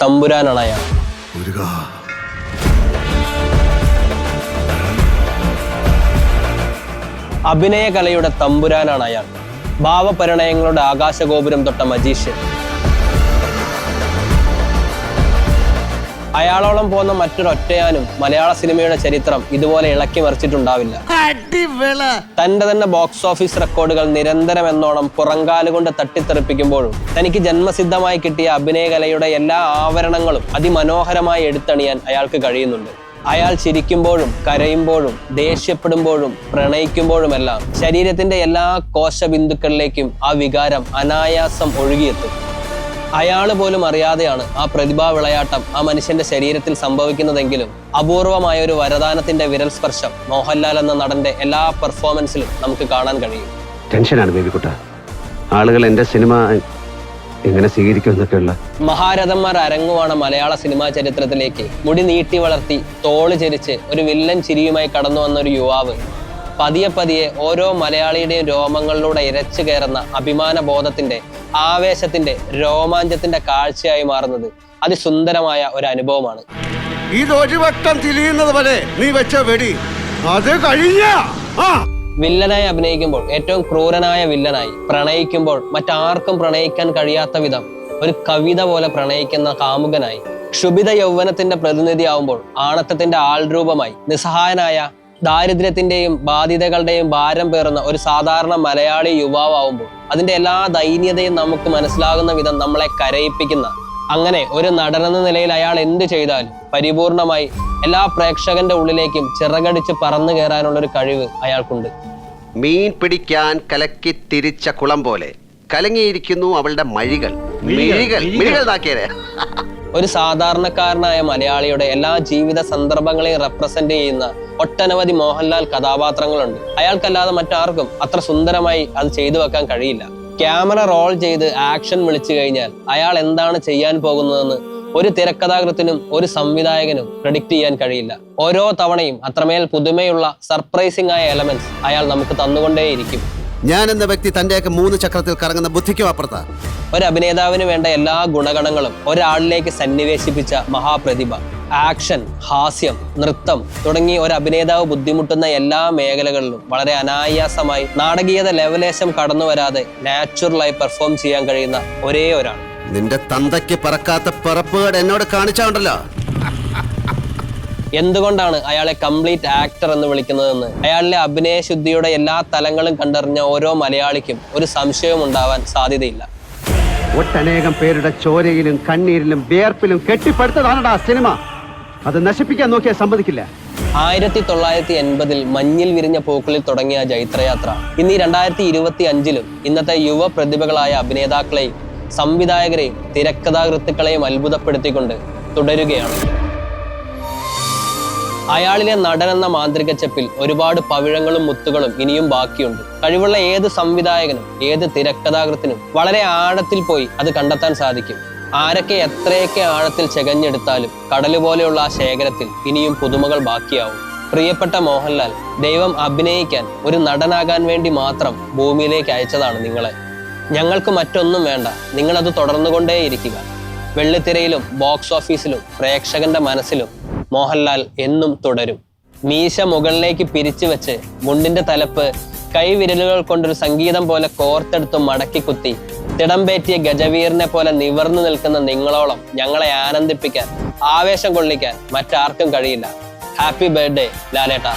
തമ്പുരാനാണ് അയാൾ. അഭിനയ കലയുടെ തമ്പുരാനാണ് അയാൾ. ഭാവപരിണയങ്ങളുടെ ആകാശഗോപുരം തൊട്ട മജീഷ്യൻ. അയാളോളം പോകുന്ന മറ്റൊരൊറ്റയാനും മലയാള സിനിമയുടെ ചരിത്രം ഇതുപോലെ ഇളക്കി മറിച്ചിട്ടുണ്ടാവില്ല. തന്റെ തന്നെ ബോക്സ് ഓഫീസ് റെക്കോർഡുകൾ നിരന്തരം എന്നോണം പുറങ്കാലുകൊണ്ട് തട്ടിത്തെറിപ്പിക്കുമ്പോഴും തനിക്ക് ജന്മസിദ്ധമായി കിട്ടിയ അഭിനയ കലയുടെ എല്ലാ ആവരണങ്ങളും അതിമനോഹരമായി എടുത്തണിയാൻ അയാൾക്ക് കഴിയുന്നുണ്ട്. അയാൾ ചിരിക്കുമ്പോഴും കരയുമ്പോഴും ദേഷ്യപ്പെടുമ്പോഴും പ്രണയിക്കുമ്പോഴുമെല്ലാം ശരീരത്തിന്റെ എല്ലാ കോശബിന്ദുക്കളിലേക്കും ആ വികാരം അനായാസം ഒഴുകിയെത്തും. അയാൾ പോലും അറിയാതെയാണ് ആ പ്രതിഭാ വിളയാട്ടം ആ മനുഷ്യന്റെ ശരീരത്തിൽ സംഭവിക്കുന്നതെങ്കിലും അപൂർവമായ ഒരു വരദാനത്തിന്റെ വിരൽ സ്പർശം മോഹൻലാൽ എന്ന നടന്റെ എല്ലാ പെർഫോമൻസിലും നമുക്ക് കാണാൻ കഴിയും. ടെൻഷനാണ് ബേബിക്കുട്ട. ആളുകൾ എന്റെ സിനിമ എങ്ങനെ സ്വീകരിക്കുമെന്നൊക്കെയുള്ള മഹാരഥന്മാർ അരങ്ങുവാണ് മലയാള സിനിമാ ചരിത്രത്തിലേക്ക് മുടി നീട്ടി വളർത്തി തോള് ചരിച്ച് ഒരു വില്ലൻ ചിരിയുമായി കടന്നു വന്ന ഒരു യുവാവ് പതിയെ പതിയെ ഓരോ മലയാളിയുടെയും രോമങ്ങളിലൂടെ ഇരച്ചു കയറുന്ന അഭിമാന ബോധത്തിന്റെ, ആവേശത്തിന്റെ, രോമാഞ്ചത്തിന്റെ കാഴ്ചയായി മാറുന്നത് അതിസുന്ദരമായ ഒരു അനുഭവമാണ്. ഇതൊരു വട്ടം തിരിയുന്നത് പോലെ നീ വെച്ച വെടി അത് കഴിഞ്ഞ. വില്ലനായി അഭിനയിക്കുമ്പോൾ ഏറ്റവും ക്രൂരനായ വില്ലനായി, പ്രണയിക്കുമ്പോൾ മറ്റാർക്കും പ്രണയിക്കാൻ കഴിയാത്ത വിധം ഒരു കവിത പോലെ പ്രണയിക്കുന്ന കാമുകനായി, ക്ഷുഭിത യൗവനത്തിന്റെ പ്രതിനിധിയാവുമ്പോൾ ആണത്തത്തിന്റെ ആൾരൂപമായി, നിസ്സഹായനായ ദാരിദ്ര്യത്തിന്റെയും ബാധ്യതകളുടെയും ഭാരം പേറുന്ന ഒരു സാധാരണ മലയാളി യുവാവാവുമ്പോൾ അതിന്റെ എല്ലാ ദൈന്യതയും നമുക്ക് മനസ്സിലാകുന്ന വിധം നമ്മളെ കരയിപ്പിക്കുന്ന, അങ്ങനെ ഒരു നടനെന്ന നിലയിൽ അയാൾ എന്ത് ചെയ്താലും പരിപൂർണമായി എല്ലാ പ്രേക്ഷകന്റെ ഉള്ളിലേക്കും ചിറകടിച്ച് പറന്നു കയറാനുള്ള ഒരു കഴിവ് അയാൾക്കുണ്ട്. മീൻ പിടിക്കാൻ കലക്കി തിരിച്ച കുളം പോലെ കലങ്ങിയിരിക്കുന്നു അവളുടെ മഴികൾ. ഒരു സാധാരണക്കാരനായ മലയാളിയുടെ എല്ലാ ജീവിത സന്ദർഭങ്ങളെയും റെപ്രസെന്റ് ചെയ്യുന്ന ഒട്ടനവധി മോഹൻലാൽ കഥാപാത്രങ്ങളുണ്ട്. അയാൾക്കല്ലാതെ മറ്റാർക്കും അത്ര സുന്ദരമായി അത് ചെയ്തു വെക്കാൻ കഴിയില്ല. ക്യാമറ റോൾ ചെയ്ത് ആക്ഷൻ വിളിച്ചു കഴിഞ്ഞാൽ അയാൾ എന്താണ് ചെയ്യാൻ പോകുന്നതെന്ന് ഒരു തിരക്കഥാകൃത്തിനും ഒരു സംവിധായകനും പ്രെഡിക്റ്റ് ചെയ്യാൻ കഴിയില്ല. ഓരോ തവണയും അത്രമേൽ പുതുമയുള്ള സർപ്രൈസിംഗ് ആയ എലമെന്റ്സ് അയാൾ നമുക്ക് തന്നുകൊണ്ടേയിരിക്കും. ഞാൻ എന്ന വ്യക്തി തന്റെയൊക്കെ 3 ചക്രത്തിൽ കറങ്ങുന്ന ബുദ്ധിക്കും അപ്പുറത്താ. ഒരു അഭിനേതാവിന് വേണ്ട എല്ലാ ഗുണഗണങ്ങളും ഒരാളിലേക്ക് സന്നിവേശിപ്പിച്ച മഹാപ്രതിഭ. ആക്ഷൻ, ഹാസ്യം, നൃത്തം തുടങ്ങി ഒരു അഭിനേതാവ് ബുദ്ധിമുട്ടുന്ന എല്ലാ മേഖലകളിലും വളരെ അനായാസമായി നാടകീയത ലെവലേശം കടന്നു വരാതെ നാച്ചുറലായി പെർഫോം ചെയ്യാൻ കഴിയുന്ന ഒരേ ഒരാൾ. നിന്റെ തന്തയ്ക്ക് പറക്കാത്ത പിറപ്പുകേട് എന്നോട് കാണിച്ചാണ്ടല്ലോ. എന്തുകൊണ്ടാണ് അയാളെ കംപ്ലീറ്റ് ആക്ടർ എന്ന് വിളിക്കുന്നതെന്ന് അയാളിലെ അഭിനയശുദ്ധിയുടെ എല്ലാ തലങ്ങളും കണ്ടറിഞ്ഞ ഓരോ മലയാളിക്കും ഒരു സംശയവും ഉണ്ടാവാൻ സാധ്യതയില്ല. ഒട്ടനേകം പേരുടെ ചോരയിലും കണ്ണീരിലും വിയർപ്പിലും കെട്ടിപ്പടുത്തതാണടാ സിനിമ. അത് നശിപ്പിക്കാൻ നോക്കിയാൽ സമ്മതിക്കില്ല. 1980 മഞ്ഞിൽ വിരിഞ്ഞ പൂക്കളിൽ തുടങ്ങിയ ജൈത്രയാത്ര ഇന്ന് 2025 ഇന്നത്തെ യുവ പ്രതിഭകളായ അഭിനേതാക്കളെയും സംവിധായകരെയും തിരക്കഥാകൃത്തുക്കളെയും അത്ഭുതപ്പെടുത്തിക്കൊണ്ട് തുടരുകയാണ്. അയാളിലെ നടനെന്ന മാന്ത്രിക ചെപ്പിൽ ഒരുപാട് പവിഴങ്ങളും മുത്തുകളും ഇനിയും ബാക്കിയുണ്ട്. കഴിവുള്ള ഏത് സംവിധായകനും ഏത് തിരക്കഥാകൃത്തിനും വളരെ ആഴത്തിൽ പോയി അത് കണ്ടെത്താൻ സാധിക്കും. ആരൊക്കെ എത്രയൊക്കെ ആഴത്തിൽ ചെകഞ്ഞെടുത്താലും കടല് പോലെയുള്ള ആ ശേഖരത്തിൽ ഇനിയും പുതുമകൾ ബാക്കിയാവും. പ്രിയപ്പെട്ട മോഹൻലാൽ, ദൈവം അഭിനയിക്കാൻ ഒരു നടനാകാൻ വേണ്ടി മാത്രം ഭൂമിയിലേക്ക് അയച്ചതാണ് നിങ്ങളെ. ഞങ്ങൾക്ക് മറ്റൊന്നും വേണ്ട, നിങ്ങളത് തുടർന്നുകൊണ്ടേയിരിക്കുക. വെള്ളിത്തിരയിലും ബോക്സ് ഓഫീസിലും പ്രേക്ഷകന്റെ മനസ്സിലും മോഹൻലാൽ എന്നും തുടരും. മീശ മുകളിലേക്ക് പിരിച്ചു വെച്ച് മുണ്ടിന്റെ തലപ്പ് കൈവിരലുകൾ കൊണ്ടൊരു സംഗീതം പോലെ കോർത്തെടുത്ത് മടക്കി കുത്തി തിടംപേറ്റിയ ഗജവീറിനെ പോലെ നിവർന്നു നിൽക്കുന്ന നിങ്ങളോളം ഞങ്ങളെ ആനന്ദിപ്പിക്കാൻ, ആവേശം കൊള്ളിക്കാൻ മറ്റാർക്കും കഴിയില്ല. Happy birthday ലാലേട്ടാ.